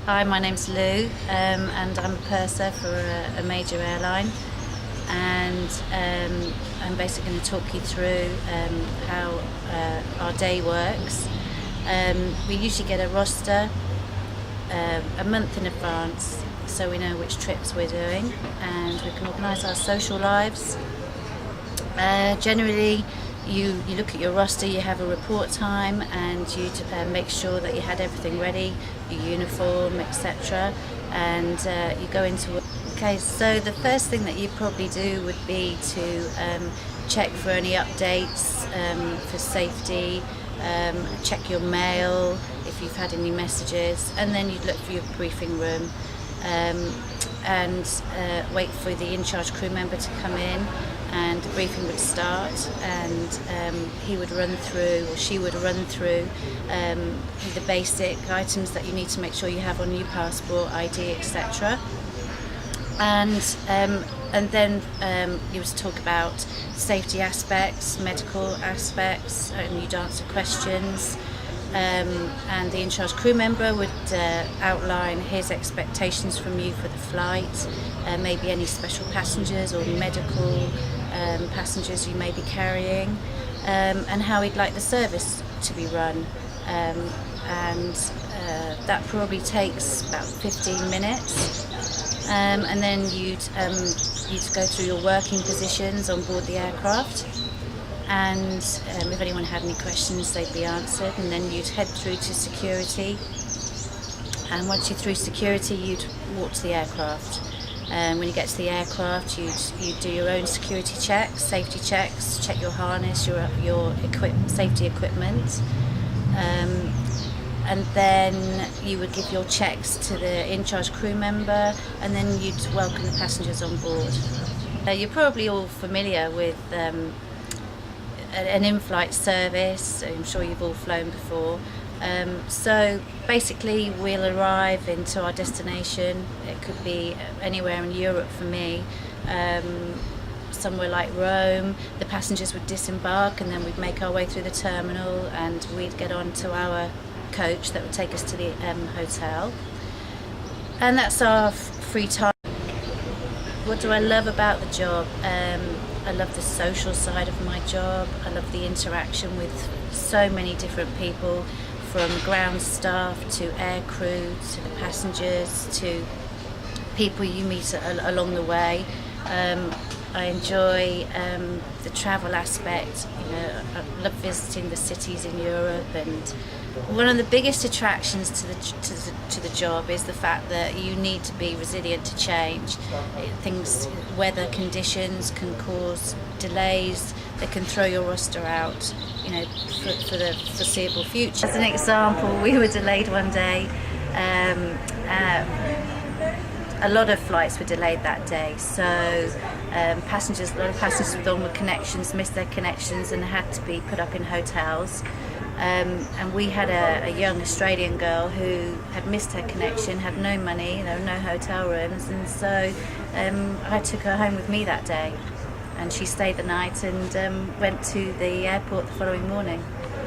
Hi, my name's Lou, and I'm a purser for a major airline, and I'm basically going to talk you through how our day works. We usually get a roster a month in advance, so we know which trips we're doing, and we can organise our social lives. Generally, you look at your roster, you have a report time, and you make sure that you had everything ready, your uniform, etc., and you go into work. Okay, so the first thing that you probably do would be to check for any updates for safety, check your mail if you've had any messages, and then you'd look for your briefing room and wait for the in-charge crew member to come in, and the briefing would start, and he would run through, or she would run through the basic items that you need to make sure you have on your passport, ID, etc. And then you would talk about safety aspects, medical aspects, and you'd answer questions. And the in-charge crew member would outline his expectations from you for the flight, maybe any special passengers or medical passengers you may be carrying, and how he'd like the service to be run. And that probably takes about 15 minutes. And then you'd go through your working positions on board the aircraft, and if anyone had any questions, they'd be answered, and then you'd head through to security, and once you're through security, you'd walk to the aircraft. When you get to the aircraft, you'd do your own security checks, safety checks, check your harness, your safety equipment, and then you would give your checks to the in-charge crew member, and then you'd welcome the passengers on board. You're probably all familiar with an in-flight service. I'm sure you've all flown before. So basically we'll arrive into our destination. It could be anywhere in Europe for me, somewhere like Rome. The passengers would disembark, and then we'd make our way through the terminal, and we'd get on to our coach that would take us to the hotel. And that's our free time. What do I love about the job? I love the social side of my job. I love the interaction with so many different people, from ground staff to air crew to the passengers to people you meet along the way. I enjoy the travel aspect. I love visiting the cities in Europe, and one of the biggest attractions to the job is the fact that you need to be resilient to change. Weather conditions can cause delays that can throw your roster out, for the foreseeable future. As an example, we were delayed one day. A lot of flights were delayed that day, so a lot of passengers with onward connections missed their connections and had to be put up in hotels. And we had a young Australian girl who had missed her connection, had no money, there were no hotel rooms, and so I took her home with me that day, and she stayed the night and went to the airport the following morning.